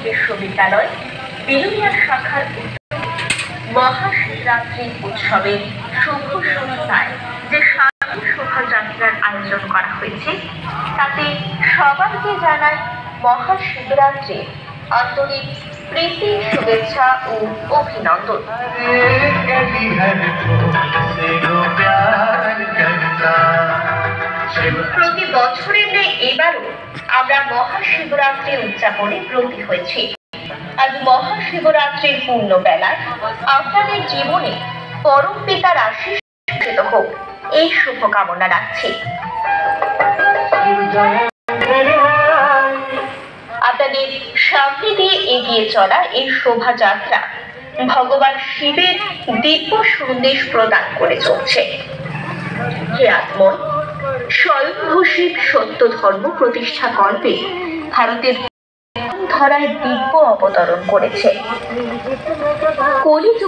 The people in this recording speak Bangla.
বিশ্ববিদ্যালয় বিলুনিয়া শাখার মহাশিবরাত্রি উৎসবের শুভ সূচনায় যে শান্তি শোভাযাত্রার আয়োজন করা হয়েছে তাতে সবাইকে জানায় মহাশিবরাত্রির আন্তরিক প্রীতি, শুভেচ্ছা ও অভিনন্দন। প্রতি বছরের ন্যায় এবারও আমরা মহাশিবরাত্রি উদযাপনে ব্রতী হয়েছি। আজ মহাশিবরাত্রির পূর্ণ বেলায় আপনাদের জীবনে পরম পিতার আশীষ হোক, এই শুভকামনা রাখছি। আপনাদের সামনে দিয়ে এগিয়ে চলা এই শোভাযাত্রা ভগবান শিবের দিব্য সন্দেশ প্রদান করে চলছে। হে আত্মন, স্বয়ংভূ শিব সত্য ধর্ম প্রতিষ্ঠা কল্পে ভারতের ধরায় দিব্য অবতরণ করেছে। কলিযুগ